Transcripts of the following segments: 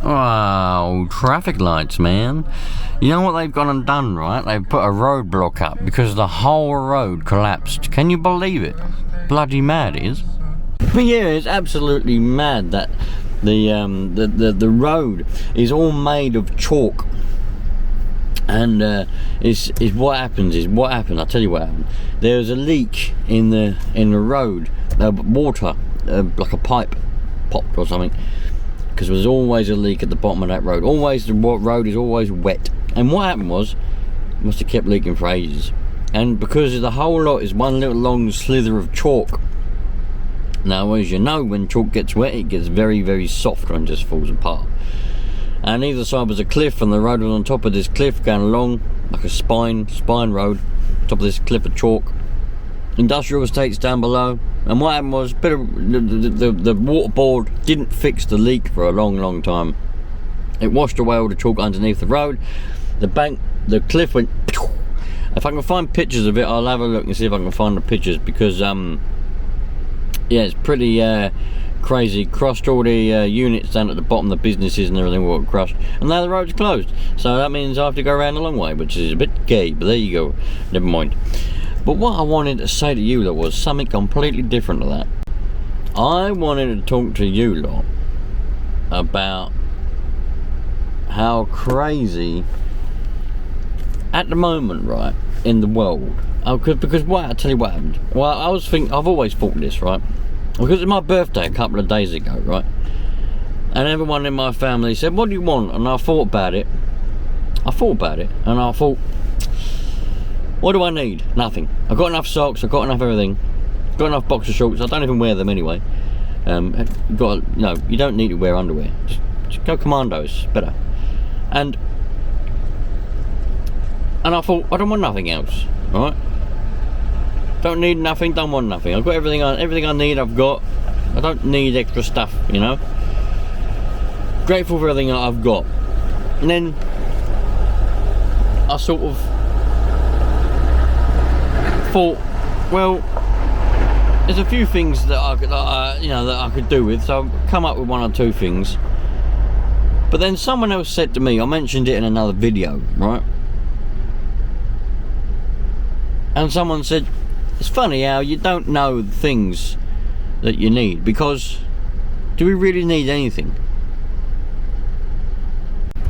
Oh, traffic lights, man. You know what they've gone and done, right? They've put a roadblock up because the whole road collapsed. Can you believe it? Bloody mad it is. But yeah, it's absolutely mad that the road is all made of chalk. And is what happened. I'll tell you what happened. There was a leak in the road. Water, like a pipe, popped or something. Because there's always a leak at the bottom of that road. Always, the road is always wet. And what happened was, it must have kept leaking for ages. And because the whole lot is one little long slither of chalk. Now, as you know, when chalk gets wet, it gets very, very soft and just falls apart. And either side was a cliff, and the road was on top of this cliff, going along like a spine road, top of this cliff of chalk. Industrial estates down below. And what happened was, the water board didn't fix the leak for a long time. It washed away all the chalk underneath the road. The cliff went. If I can find pictures of it, I'll have a look and see if I can find the pictures, because yeah, it's pretty crazy. Crushed all the units down at the bottom, the businesses and everything were crushed, and now the road's closed. So that means I have to go around a long way, which is a bit gay, but there you go. Never mind. But what I wanted to say to you lot was something completely different to that. I wanted to talk to you lot about how crazy at the moment, right, in the world. Because I'll tell you what happened. Well, I was thinking, I've always thought this, right? Because it's my birthday a couple of days ago, right? And everyone in my family said, what do you want? And I thought about it. And I thought, what do I need? Nothing. I've got enough socks, I've got enough everything. Got enough boxer shorts, I don't even wear them anyway. You don't need to wear underwear. Just go commandos, better. And I thought, I don't want nothing else, alright? Don't need nothing, don't want nothing. I've got everything I need, I've got. I don't need extra stuff, you know? Grateful for everything I've got. And then I sort of thought, well, there's a few things that I could do with, so I've come up with one or two things. But then someone else said to me, I mentioned it in another video, right? And someone said, it's funny how you don't know the things that you need, because do we really need anything?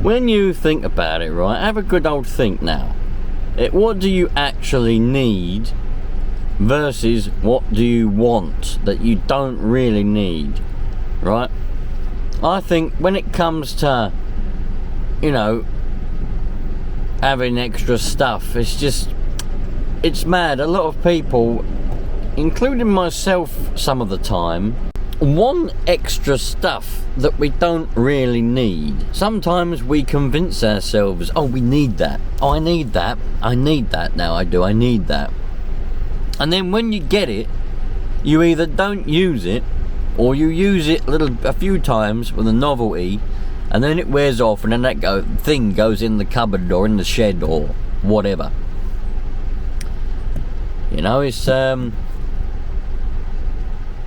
When you think about it, right, have a good old think now. What do you actually need versus what do you want that you don't really need, right? I think when it comes to, having extra stuff, it's mad. A lot of people, including myself some of the time, want extra stuff that we don't really need. Sometimes we convince ourselves, oh, we need that. Oh, I need that. I need that now. I need that. And then when you get it, you either don't use it, or you use it a few times with a novelty, and then it wears off, and then that thing goes in the cupboard or in the shed or whatever.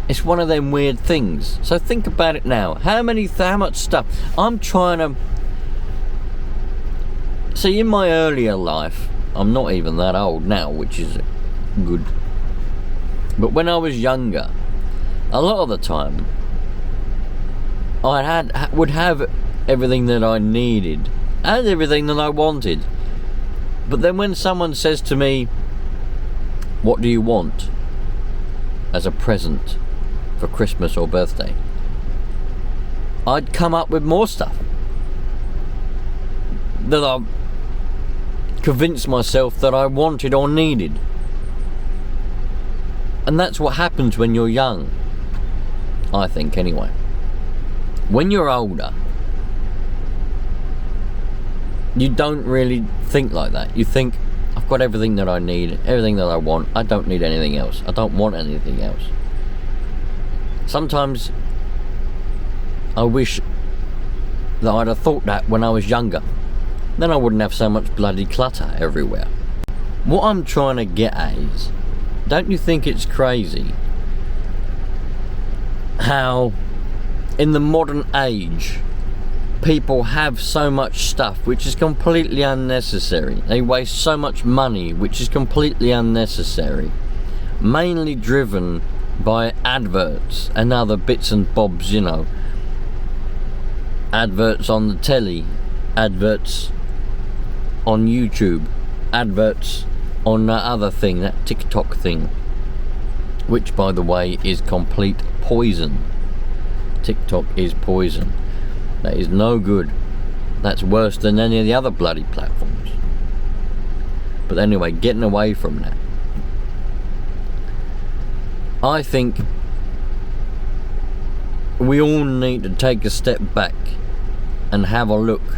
It's one of them weird things. So think about it now. How much stuff I'm trying to see in my earlier life. I'm not even that old now, which is good. But when I was younger, a lot of the time, I would have everything that I needed and everything that I wanted. But then when someone says to me, what do you want as a present for Christmas or birthday? I'd come up with more stuff that I convinced myself that I wanted or needed. And that's what happens when you're young, I think, anyway. When you're older, you don't really think like that. You think, I've got everything that I need, everything that I want. I don't need anything else. I don't want anything else. Sometimes I wish that I'd have thought that when I was younger. Then I wouldn't have so much bloody clutter everywhere. What I'm trying to get at is, don't you think it's crazy how in the modern age people have so much stuff which is completely unnecessary. They waste so much money which is completely unnecessary, mainly driven by adverts and other bits and bobs, you know. Adverts on the telly, adverts on YouTube, adverts on that other thing, that TikTok thing, which by the way is complete poison. TikTok is poison. That is no good. That's worse than any of the other bloody platforms. But anyway, getting away from that, I think we all need to take a step back and have a look.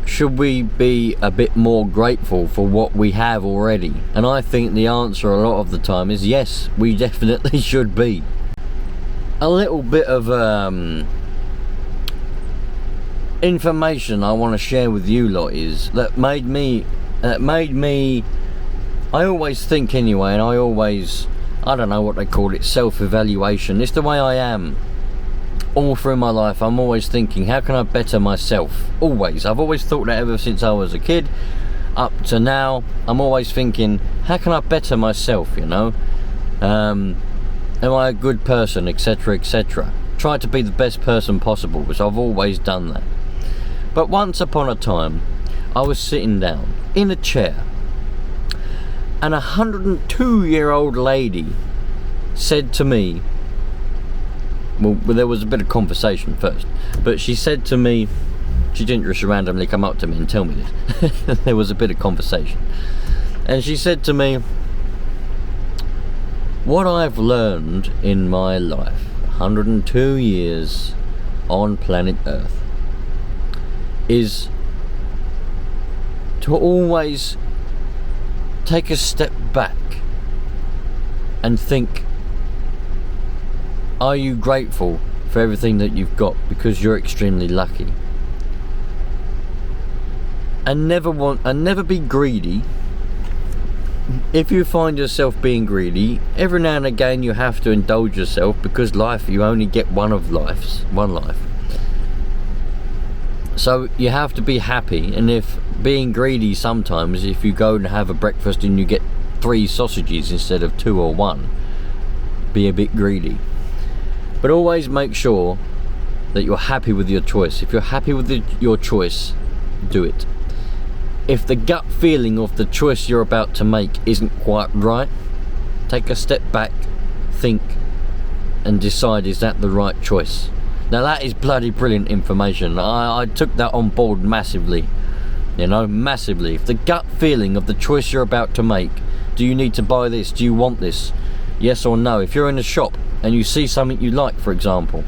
Should we be a bit more grateful for what we have already? And I think the answer a lot of the time is yes, we definitely should be. A little bit of information I want to share with you lot is that made me I always think anyway, and I don't know what they call it, self-evaluation. It's the way I am all through my life. I'm always thinking, how can I better myself? Always. I've always thought that ever since I was a kid up to now. I'm always thinking, how can I better myself, you know? Am I a good person, etc, etc. Try to be the best person possible, which I've always done that. But once upon a time, I was sitting down in a chair, and a 102-year-old lady said to me, well, there was a bit of conversation first, but she said to me, she didn't just randomly come up to me and tell me this. There was a bit of conversation, and she said to me, what I've learned in my life, 102 years on planet Earth, is to always take a step back and think, are you grateful for everything that you've got, because you're extremely lucky, and never be greedy. If you find yourself being greedy, every now and again you have to indulge yourself, because life, you only get one life. So you have to be happy, and if being greedy sometimes, if you go and have a breakfast and you get 3 sausages instead of 2 or 1, be a bit greedy. But always make sure that you're happy with your choice. If you're happy with your choice, do it. If the gut feeling of the choice you're about to make isn't quite right, take a step back, think, and decide, is that the right choice? Now that is bloody brilliant information. I took that on board massively, you know, massively. If the gut feeling of the choice you're about to make, do you need to buy this? Do you want this? Yes or no? If you're in a shop and you see something you like, for example,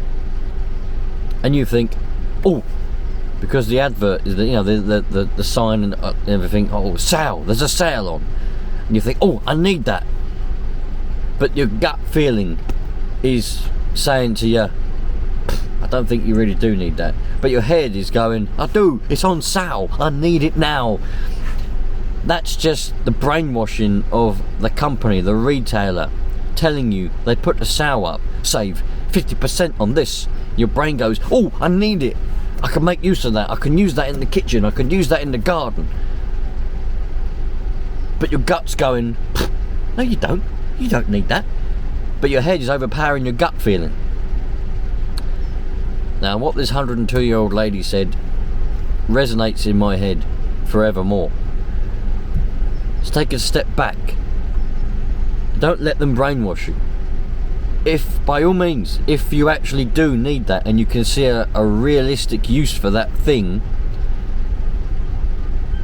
and you think, oh, because the advert is, you know, the sign and everything, oh, sale, there's a sale on, and you think, oh, I need that, but your gut feeling is saying to you, I don't think you really do need that, but your head is going, I do, it's on sale, I need it now. That's just the brainwashing of the company, the retailer, telling you they put the sale up, save 50% on this. Your brain goes, oh, I need it, I can make use of that, I can use that in the kitchen, I can use that in the garden. But your gut's going, no you don't need that. But your head is overpowering your gut feeling. Now what this 102-year-old lady said resonates in my head forevermore. Just take a step back. Don't let them brainwash you. If, by all means, if you actually do need that and you can see a realistic use for that thing,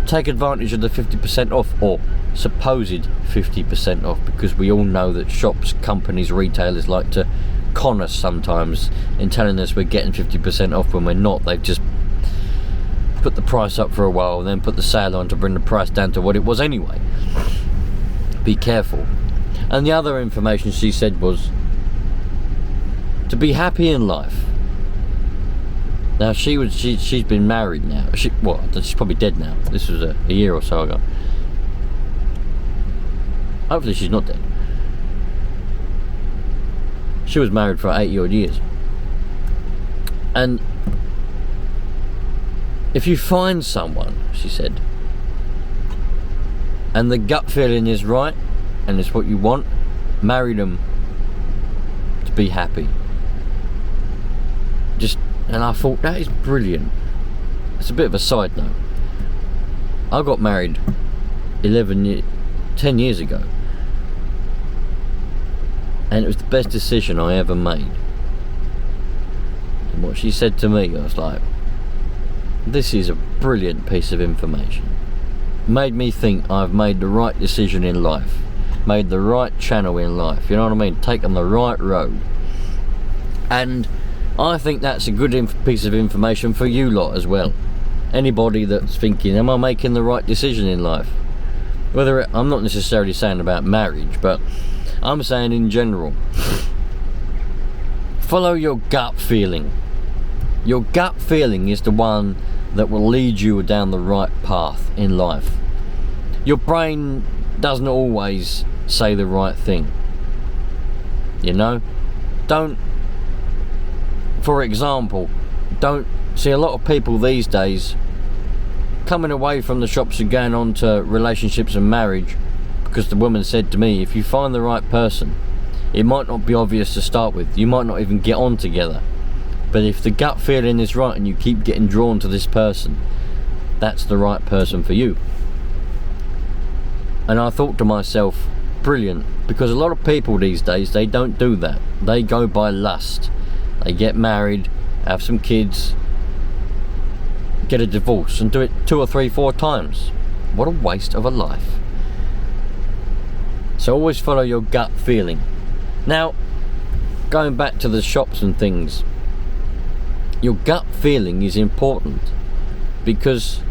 take advantage of the 50% off, or supposed 50% off, because we all know that shops, companies, retailers like to con us sometimes in telling us we're getting 50% off when we're not. They've just put the price up for a while and then put the sale on to bring the price down to what it was anyway. Be careful. And the other information she said was to be happy in life. Now she's been married now. She's probably dead now. This was a year or so ago. Hopefully she's not dead. She was married for 80 odd years. And if you find someone, she said, and the gut feeling is right and it's what you want, marry them to be happy. And I thought, that is brilliant. It's a bit of a side note. I got married 10 years ago, and it was the best decision I ever made. And what she said to me, I was like, this is a brilliant piece of information. Made me think I've made the right decision in life, made the right channel in life, you know what I mean, taken the right road. And I think that's a good piece of information for you lot as well. Anybody that's thinking, am I making the right decision in life? I'm not necessarily saying about marriage, but I'm saying in general, follow your gut feeling. Your gut feeling is the one that will lead you down the right path in life. Your brain doesn't always say the right thing, you know. For example, don't see a lot of people these days coming away from the shops and going on to relationships and marriage because the woman said to me, if you find the right person, it might not be obvious to start with, you might not even get on together, but if the gut feeling is right and you keep getting drawn to this person, that's the right person for you. And I thought to myself, brilliant, because a lot of people these days, they don't do that. They go by lust. They get married, have some kids, get a divorce, and do it 2 or 3, 4 times. What a waste of a life. So always follow your gut feeling. Now, going back to the shops and things, your gut feeling is important, because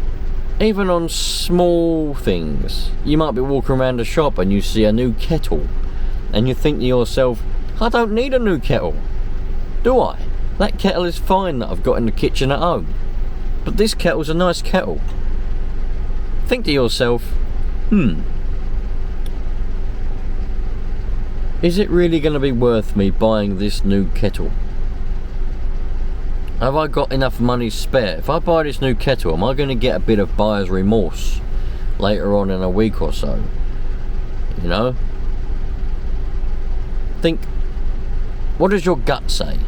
even on small things, you might be walking around a shop and you see a new kettle and you think to yourself, I don't need a new kettle, do I? That kettle is fine that I've got in the kitchen at home, but this kettle's a nice kettle. Think to yourself, is it really going to be worth me buying this new kettle? Have I got enough money spare? If I buy this new kettle, am I going to get a bit of buyer's remorse later on in a week or so? You know? Think, what does your gut say?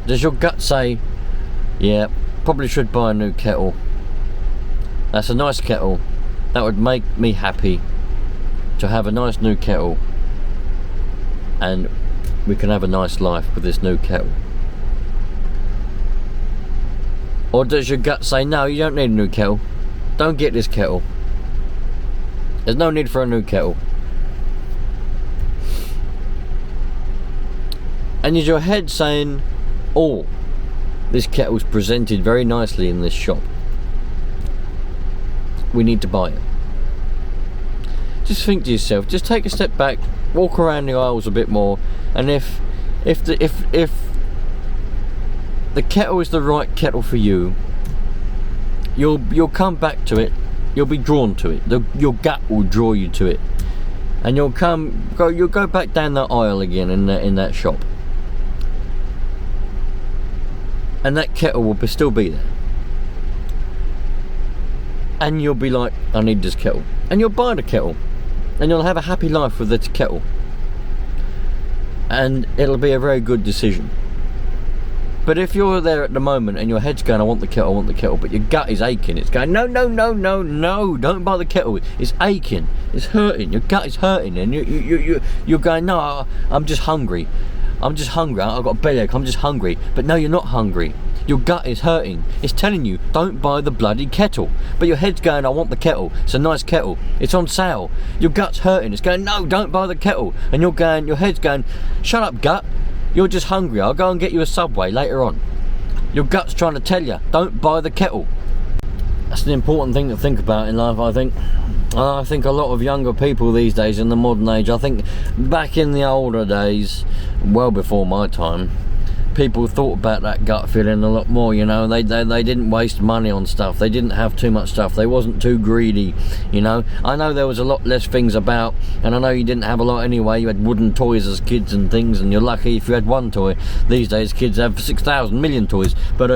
Does your gut say, yeah, probably should buy a new kettle. That's a nice kettle. That would make me happy to have a nice new kettle, and we can have a nice life with this new kettle. Or does your gut say, no, you don't need a new kettle, don't get this kettle, there's no need for a new kettle? And is your head saying, oh, this kettle's presented very nicely in this shop, we need to buy it? Just think to yourself, just take a step back, walk around the aisles a bit more, and if the kettle is the right kettle for you, you'll come back to it, you'll be drawn to it, your gut will draw you to it, and you'll go back down that aisle again in that shop, and that kettle will still be there, and you'll be like, I need this kettle, and you'll buy the kettle, and you'll have a happy life with this kettle, and it'll be a very good decision. But if you're there at the moment and your head's going, I want the kettle, but your gut is aching, it's going, no, don't buy the kettle, it's aching, it's hurting, your gut is hurting, and you're going, no, I'm just hungry, I've got a bellyache, I'm just hungry. But no, you're not hungry, your gut is hurting, it's telling you, don't buy the bloody kettle, but your head's going, I want the kettle, it's a nice kettle, it's on sale. Your gut's hurting, it's going, no, don't buy the kettle, and your head's going, shut up gut, you're just hungry, I'll go and get you a Subway later on. Your gut's trying to tell you, don't buy the kettle. That's an important thing to think about in life, I think. I think a lot of younger people these days in the modern age, I think back in the older days, well before my time, people thought about that gut feeling a lot more, you know. They didn't waste money on stuff. They didn't have too much stuff. They wasn't too greedy, you know. I know there was a lot less things about, and I know you didn't have a lot anyway. You had wooden toys as kids and things, and you're lucky if you had one toy. These days kids have 6,000 million toys. But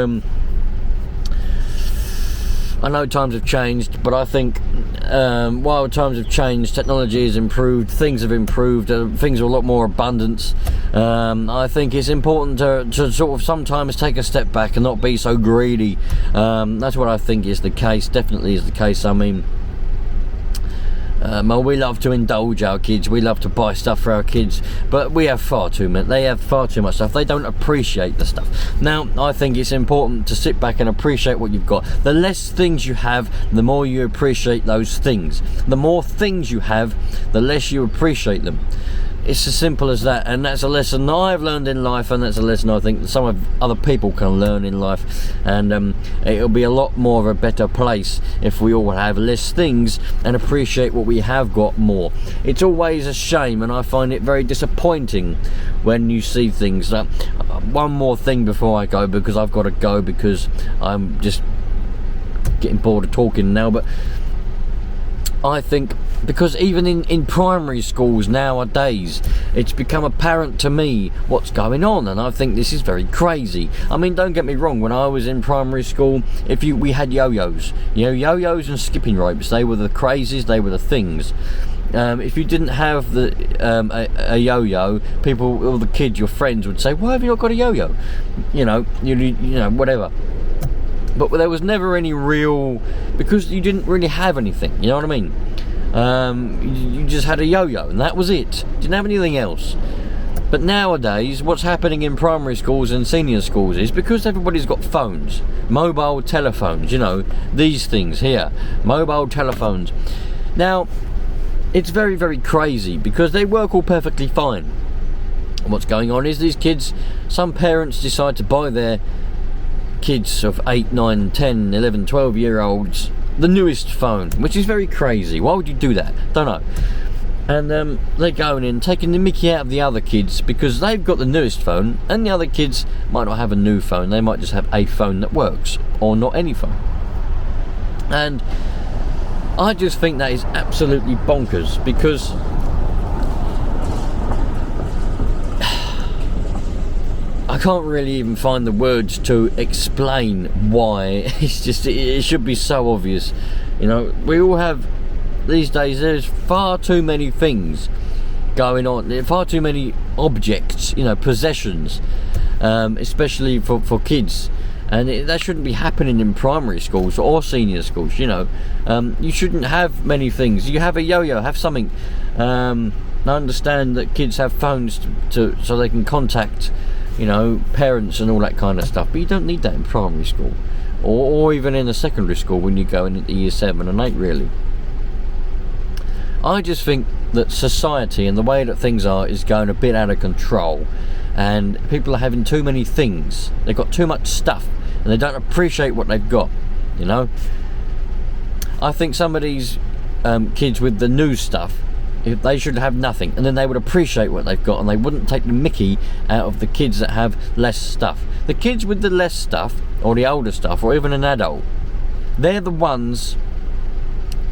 I know times have changed, but I think while times have changed, technology has improved, things have improved, things are a lot more abundance. I think it's important to sort of sometimes take a step back and not be so greedy. That's what I think is the case, definitely is the case. I mean, we love to indulge our kids, we love to buy stuff for our kids, but we have far too much. They have far too much stuff. They don't appreciate the stuff. Now, I think it's important to sit back and appreciate what you've got. The less things you have, the more you appreciate those things. The more things you have, the less you appreciate them. It's as simple as that, and that's a lesson I've learned in life, and that's a lesson I think some of other people can learn in life. And it'll be a lot more of a better place if we all have less things and appreciate what we have got more. It's always a shame, and I find it very disappointing when you see things like, one more thing before I go, because I've got to go because I'm just getting bored of talking now, but I think, because even in primary schools nowadays, it's become apparent to me what's going on, and I think this is very crazy. I mean, don't get me wrong, when I was in primary school, we had yo-yos, you know, yo-yos and skipping ropes. They were the crazes, they were the things. If you didn't have a yo-yo, people, or the kids, your friends would say, why have you not got a yo-yo? You know, you know, whatever. But there was never any real, because you didn't really have anything, you know what I mean? You just had a yo-yo and that was it. Didn't have anything else. But nowadays, what's happening in primary schools and senior schools is, because everybody's got phones, mobile telephones, you know, these things here, mobile telephones. Now, it's very, very crazy, because they work all perfectly fine. And what's going on is these kids, some parents decide to buy their kids of 8, 9, 10, 11, 12 year olds the newest phone, which is very crazy. Why would you do that? Don't know. And they're going in, taking the mickey out of the other kids, because they've got the newest phone, and the other kids might not have a new phone. They might just have a phone that works, or not any phone. And I just think that is absolutely bonkers, because I can't really even find the words to explain why. It's just, it should be so obvious. You know, we all have, these days, there's far too many things going on, far too many objects, you know, possessions, especially for kids. And that shouldn't be happening in primary schools or senior schools, you know. You shouldn't have many things. You have a yo-yo, have something. I understand that kids have phones so they can contact, you know, parents and all that kind of stuff, but you don't need that in primary school, or even in a secondary school when you go into year 7 and 8, really. I just think that society and the way that things are is going a bit out of control, and people are having too many things. They've got too much stuff, and they don't appreciate what they've got, you know. I think some of these kids with the new stuff, they should have nothing, and then they would appreciate what they've got, and they wouldn't take the mickey out of the kids that have less stuff. The kids with the less stuff, or the older stuff, or even an adult, they're the ones,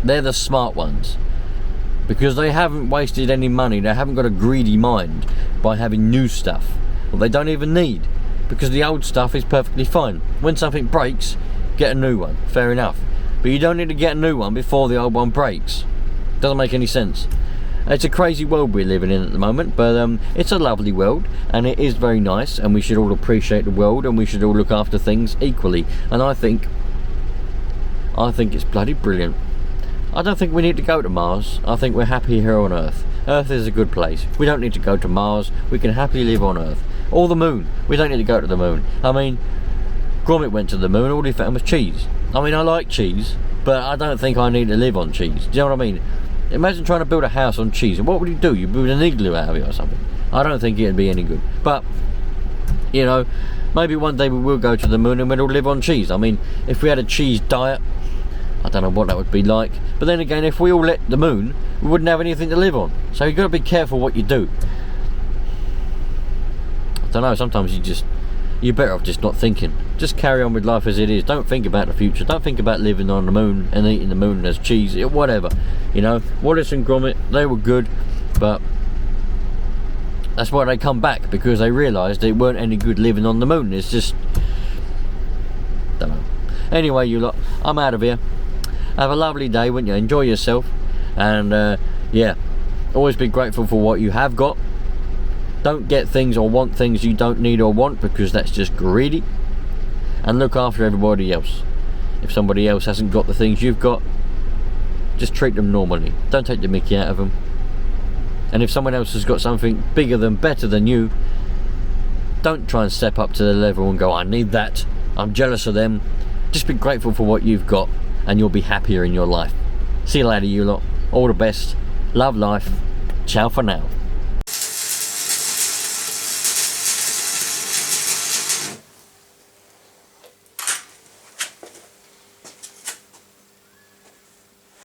they're the smart ones, because they haven't wasted any money. They haven't got a greedy mind by having new stuff, or they don't even need, because the old stuff is perfectly fine. When something breaks, get a new one, fair enough, but you don't need to get a new one before the old one breaks. Doesn't make any sense. It's a crazy world we're living in at the moment, but it's a lovely world, and it is very nice, and we should all appreciate the world, and we should all look after things equally. And I think it's bloody brilliant. I don't think we need to go to Mars. I think we're happy here on Earth. Earth is a good place. We don't need to go to Mars. We can happily live on Earth. Or the moon. We don't need to go to the moon. I mean, Gromit went to the moon, all he found was cheese. I mean, I like cheese, but I don't think I need to live on cheese. Do you know what I mean? Imagine trying to build a house on cheese. What would you do? You build an igloo out of it or something. I don't think it'd be any good. But, you know, maybe one day we will go to the moon and we'll all live on cheese. I mean, if we had a cheese diet, I don't know what that would be like. But then again, if we all let the moon, we wouldn't have anything to live on. So you've got to be careful what you do. I don't know, sometimes you just you're better off just not thinking. Just carry on with life as it is. Don't think about the future. Don't think about living on the moon and eating the moon as cheese, whatever. You know, Wallace and Gromit, they were good, but that's why they come back, because they realised it weren't any good living on the moon. It's just, don't know. Anyway, you lot, I'm out of here. Have a lovely day, won't you? Enjoy yourself, and yeah, always be grateful for what you have got. Don't get things or want things you don't need or want, because that's just greedy. And look after everybody else. If somebody else hasn't got the things you've got, just treat them normally. Don't take the mickey out of them. And if someone else has got something bigger than, better than you, don't try and step up to the level and go, I need that, I'm jealous of them. Just be grateful for what you've got, and you'll be happier in your life. See you later, you lot. All the best. Love life. Ciao for now.